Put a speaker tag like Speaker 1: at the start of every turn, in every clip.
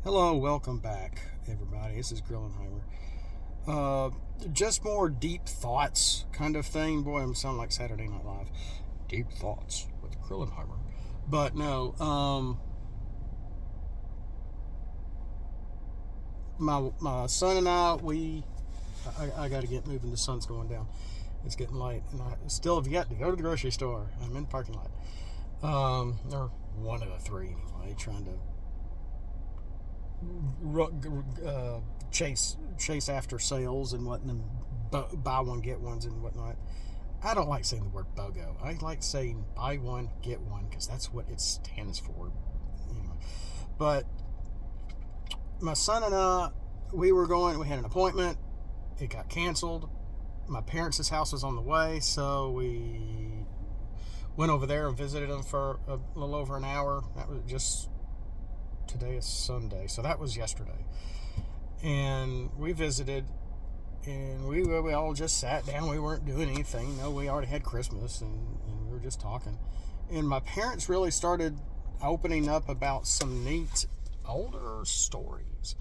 Speaker 1: Hello, welcome back, everybody. This is Grillenheimer. Uh, just more deep thoughts kind of thing. Boy, I'm sounding like Saturday Night Live. Deep thoughts with Grillenheimer. But no, my son and I got to get moving. The sun's going down. It's getting late, and I still have yet to go to the grocery store. I'm in the parking lot. Or one of the three anyway, trying to chase after sales and whatnot, and buy one get ones and whatnot. I don't like saying the word BOGO. I like saying buy one get one because that's what it stands for. Anyway, but my son and I, we were going. We had an appointment. It got canceled. My parents' house was on the way, so we went over there and visited them for a little over an hour. That was just today is Sunday, so that was yesterday. And we visited, and we all just sat down. We weren't doing anything. No, we already had Christmas, and we were just talking. And my parents really started opening up about some neat older stories.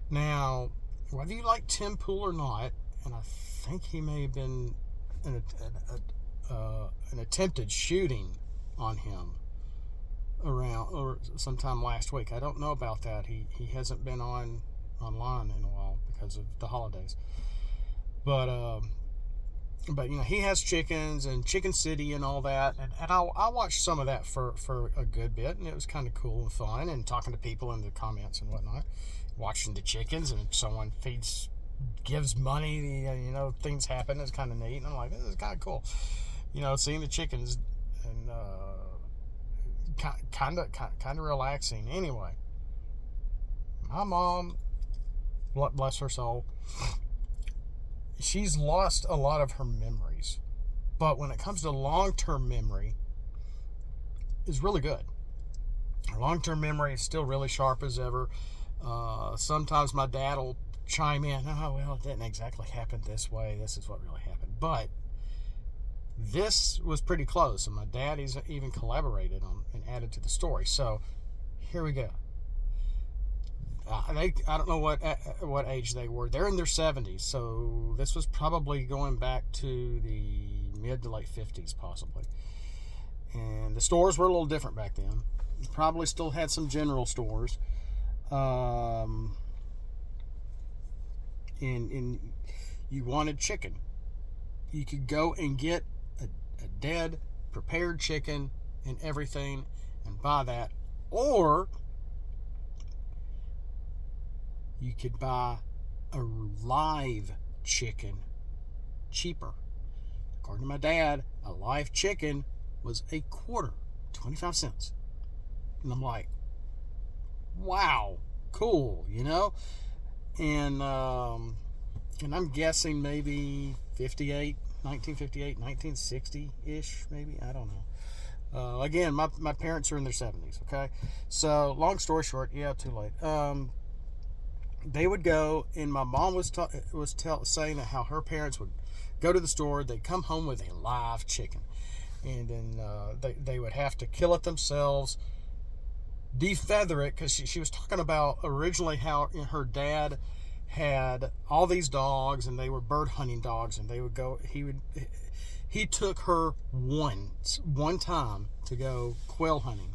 Speaker 1: Now, whether you like Tim Pool or not, and I think he may have been an attempted shooting on him around or sometime last week. I don't know about that. He hasn't been online in a while because of the holidays. But he has chickens and Chicken City and all that, and I watched some of that for a good bit, and it was kind of cool and fun, and talking to people in the comments and whatnot, watching the chickens, and if someone gives money, things happen. It's kind of neat, and I'm like, this is kind of cool, seeing the chickens and kind of relaxing. Anyway, my mom, bless her soul, she's lost a lot of her memories, but when it comes to long-term memory, is really good. Her long-term memory is still really sharp as ever. Sometimes my dad will chime in, oh, well, it didn't exactly happen this way, this is what really happened, but this was pretty close, and my dad even collaborated on and added to the story. So here we go. I don't know what age they were. They're in their 70s, so this was probably going back to the mid to late 50s, possibly. And the stores were a little different back then. Probably still had some general stores. And you wanted chicken, you could go and get a dead, prepared chicken and everything and buy that. Or you could buy a live chicken cheaper. According to my dad, a live chicken was a quarter, 25 cents. And I'm like, wow, cool, And I'm guessing maybe 1958, 1960-ish, maybe. I don't know. Again, my parents are in their 70s, okay? So, long story short, yeah, too late. They would go, and my mom was saying how her parents would go to the store, they'd come home with a live chicken. And then they would have to kill it themselves, defeather it, because she was talking about originally how her dad had all these dogs, and they were bird hunting dogs, and they would go, he took her one time to go quail hunting.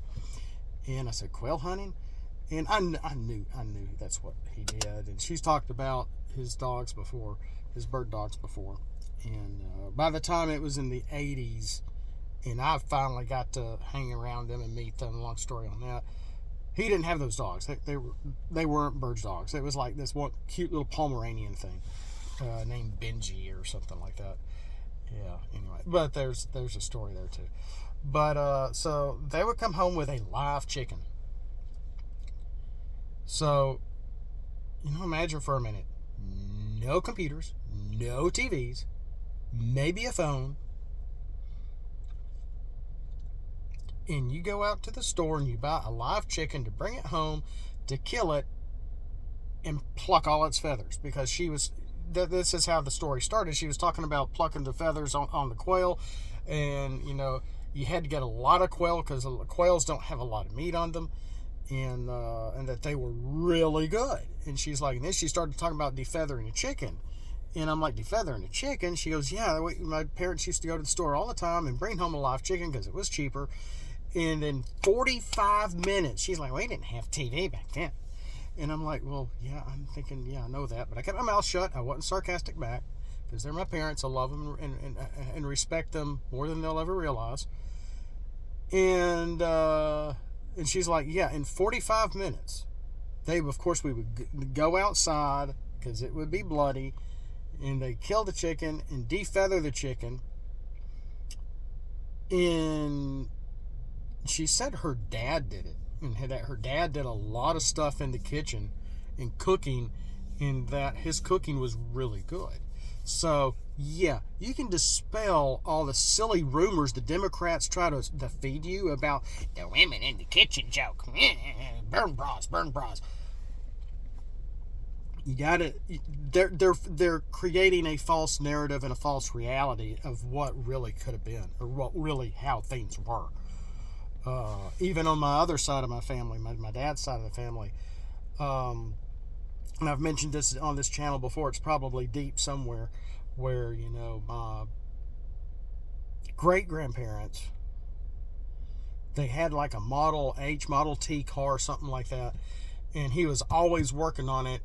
Speaker 1: And I said, quail hunting? And I knew that's what he did. And she's talked about his dogs before, his bird dogs before. And by the time it was in the 80s, and I finally got to hang around them and meet them, long story on that, he didn't have those dogs. They weren't bird dogs. It was like this one cute little Pomeranian thing named Benji or something like that. Yeah, anyway. But there's a story there too. But so they would come home with a live chicken. So, imagine for a minute. No computers, no TVs, maybe a phone. And you go out to the store and you buy a live chicken to bring it home, to kill it, and pluck all its feathers. Because this is how the story started. She was talking about plucking the feathers on the quail. And, you had to get a lot of quail because quails don't have a lot of meat on them. and that they were really good. And she's like, and then she started talking about defeathering a chicken. And I'm like, defeathering a chicken? She goes, yeah, my parents used to go to the store all the time and bring home a live chicken because it was cheaper. And in 45 minutes, she's like, we didn't have TV back then. And I'm like, well, yeah, I'm thinking, yeah, I know that. But I kept my mouth shut. I wasn't sarcastic back because they're my parents. I love them and respect them more than they'll ever realize. And she's like, yeah, in 45 minutes, of course, we would go outside because it would be bloody. And they kill the chicken and defeather the chicken. And she said her dad did it. And that her dad did a lot of stuff in the kitchen and cooking. And that his cooking was really good. So, yeah, you can dispel all the silly rumors the Democrats try to feed you about the women in the kitchen joke. Burn bras, burn bras. You gotta. They're creating a false narrative and a false reality of what really could have been, or how things were. Even on my other side of my family, my dad's side of the family, and I've mentioned this on this channel before. It's probably deep somewhere, where my great grandparents, they had like a Model T car, something like that, and he was always working on it.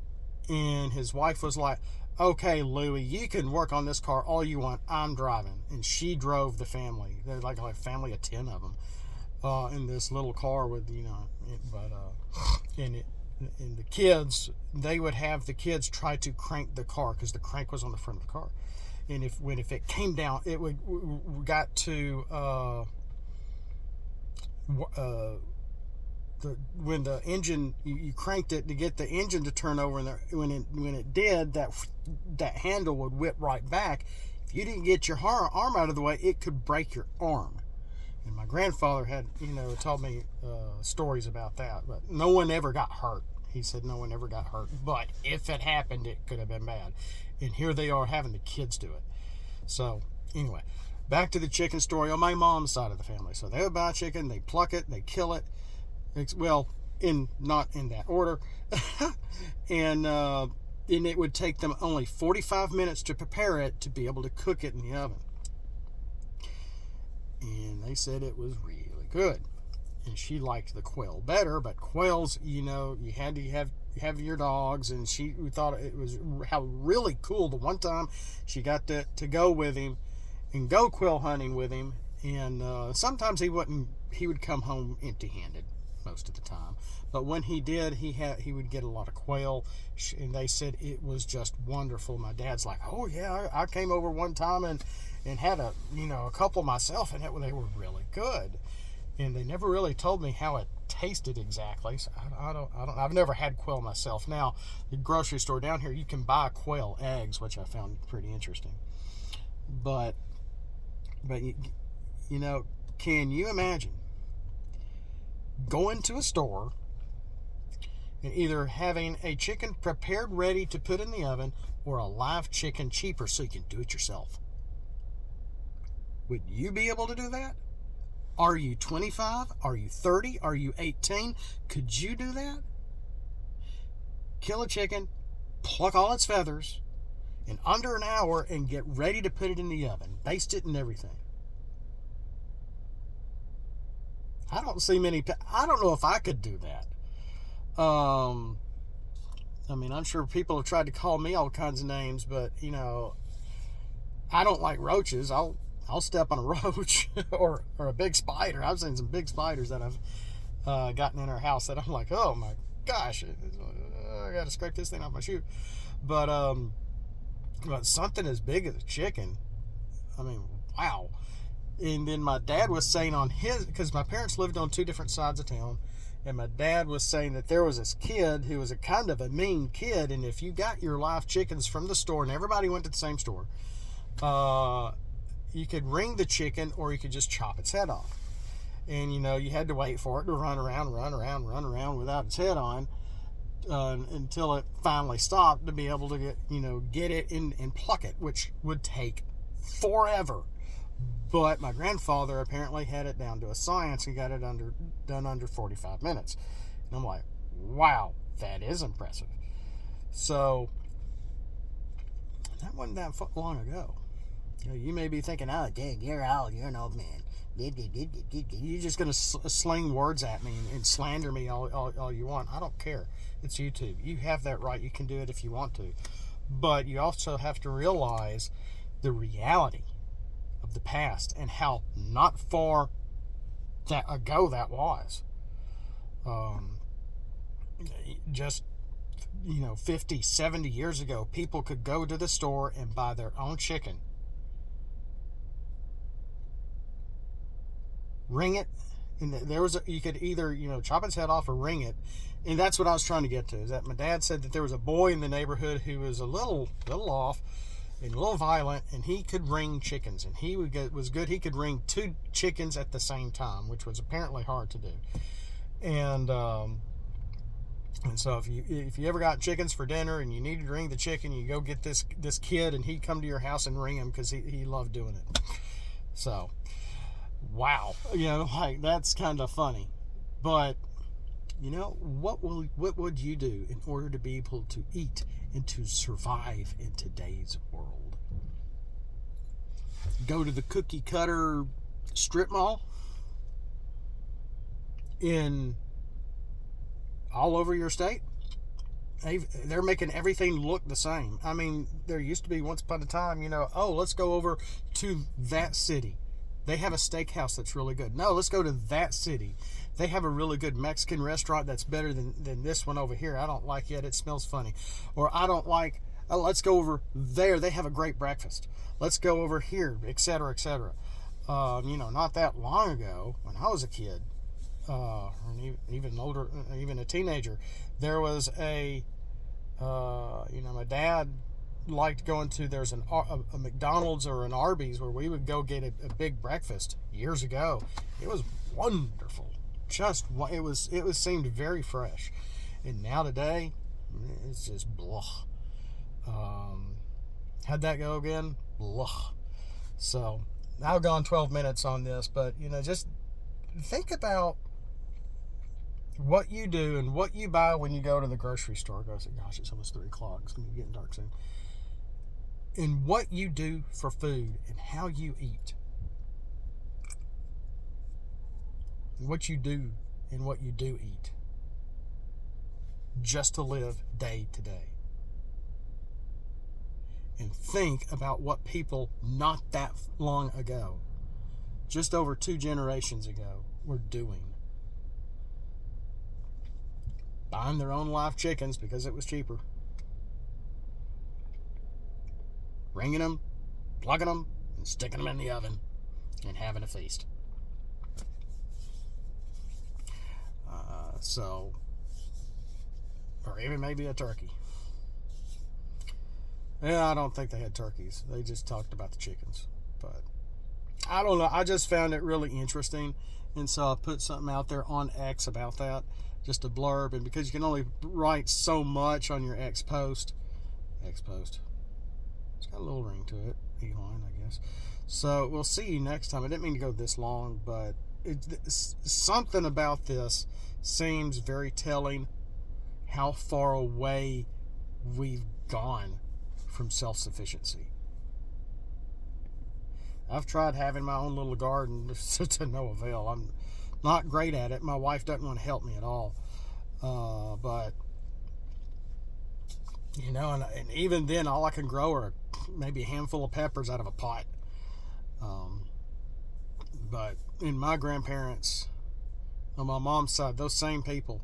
Speaker 1: And his wife was like, okay, Louie, you can work on this car all you want. I'm driving. And she drove the family. They're like a family of 10 of them in this little car with, and the kids, they would have the kids try to crank the car because the crank was on the front of the car. And if it came down, it got to when the engine, you cranked it to get the engine to turn over, and when it did, that handle would whip right back. If you didn't get your arm out of the way, it could break your arm. And my grandfather had told me stories about that, but no one ever got hurt. He said no one ever got hurt, but if it happened, it could have been bad. And here they are having the kids do it. So anyway, back to the chicken story on my mom's side of the family. So they would buy chicken, they pluck it, they kill it. Well, not in that order. and it would take them only 45 minutes to prepare it to be able to cook it in the oven. And they said it was really good. And she liked the quail better, but quails, you had to have your dogs, and we thought it was really cool. The one time she got to go with him and go quail hunting with him, and sometimes he would come home empty-handed most of the time, but when he did, he would get a lot of quail, and they said it was just wonderful. My dad's like, oh yeah, I came over one time and had a couple myself, and they were really good. And they never really told me how it tasted exactly. So I've never had quail myself. Now, the grocery store down here, you can buy quail eggs, which I found pretty interesting. But can you imagine going to a store and either having a chicken prepared ready to put in the oven, or a live chicken cheaper so you can do it yourself? Would you be able to do that? Are you 25? Are you 30? Are you 18? Could you do that? Kill a chicken, pluck all its feathers in under an hour, and get ready to put it in the oven. Baste it and everything. I don't know if I could do that. I'm sure people have tried to call me all kinds of names, but, I don't like roaches. I'll step on a roach or a big spider. I've seen some big spiders that I've gotten in our house that I'm like, oh my gosh, I got to scrape this thing off my shoe. But something as big as a chicken, wow. And then my dad was saying because my parents lived on two different sides of town, and my dad was saying that there was this kid who was a kind of a mean kid, and if you got your live chickens from the store, and everybody went to the same store, you could ring the chicken, or you could just chop its head off. And you had to wait for it to run around without its head on until it finally stopped, to be able to get it and pluck it, which would take forever. But my grandfather apparently had it down to a science and got it done under 45 minutes. And I'm like, wow, that is impressive. So that wasn't that long ago. You may be thinking, oh, dang, you're old, you're an old man. You're just going to sling words at me and slander me all you want. I don't care. It's YouTube. You have that right. You can do it if you want to. But you also have to realize the reality of the past and how not far ago that was. Just 50, 70 years ago, people could go to the store and buy their own chicken, ring it, and you could either chop its head off or ring it. And that's what I was trying to get to, is that my dad said that there was a boy in the neighborhood who was a little off and a little violent, and he could ring chickens, and he was good. He could ring 2 chickens at the same time, which was apparently hard to do. And so if you ever got chickens for dinner and you needed to ring the chicken, you go get this kid, and he'd come to your house and ring them because he loved doing it. So, wow, that's kind of funny. But what would you do in order to be able to eat and to survive in today's world? Go to the cookie cutter strip mall in all over your state? They're making everything look the same. I mean, there used to be once upon a time, let's go over to that city. They have a steakhouse that's really good. No, let's go to that city. They have a really good Mexican restaurant that's better than this one over here. I don't like it. It smells funny. Or I don't like, let's go over there. They have a great breakfast. Let's go over here, etc., etc. Not that long ago, when I was a kid, or even older, even a teenager, there was my dad liked going to, there's a McDonald's or an Arby's where we would go get a big breakfast years ago. It was wonderful. It seemed very fresh. And now today, it's just blah. How'd that go again? Blah. So I've gone 12 minutes on this, but just think about what you do and what you buy when you go to the grocery store. Gosh, it's almost 3 o'clock. It's going to be getting dark soon. And what you do for food and how you eat. What you do and what you do eat. Just to live day to day. And think about what people not that long ago, just over 2 generations ago, were doing. Buying their own live chickens because it was cheaper. Ringing them, plugging them, and sticking them in the oven, and having a feast. Or even maybe a turkey. Yeah, I don't think they had turkeys. They just talked about the chickens. But I don't know. I just found it really interesting. And so I put something out there on X about that. Just a blurb. And because you can only write so much on your X post. It's got a little ring to it. Elon, I guess. So we'll see you next time. I didn't mean to go this long, but something about this seems very telling how far away we've gone from self-sufficiency. I've tried having my own little garden to no avail. I'm not great at it. My wife doesn't want to help me at all. But and even then, all I can grow are maybe a handful of peppers out of a pot. But in my grandparents, on my mom's side, those same people,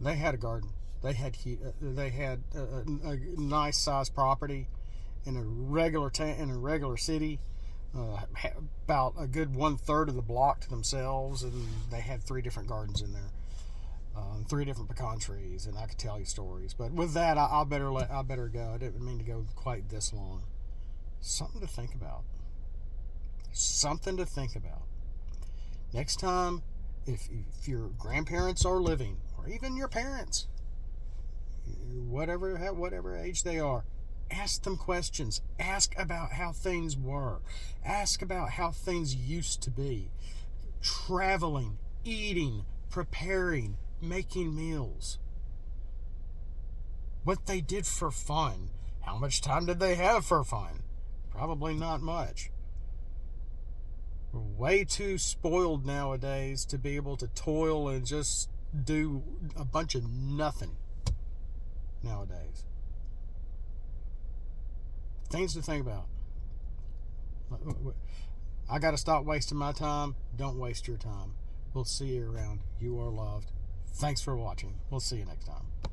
Speaker 1: they had a garden. They had a nice sized property in a regular city, about a good 1/3 of the block to themselves, and they had 3 different gardens in there, 3 different pecan trees, and I could tell you stories. But with that, I better go. I didn't mean to go quite this long. Something to think about. Next time, if your grandparents are living, or even your parents, whatever age they are, ask them questions. Ask about how things were. Ask about how things used to be. Traveling, eating, preparing, making meals. What they did for fun. How much time did they have for fun? Probably not much. We're way too spoiled nowadays to be able to toil and just do a bunch of nothing nowadays. Things to think about. I got to stop wasting my time. Don't waste your time. We'll see you around. You are loved. Thanks for watching. We'll see you next time.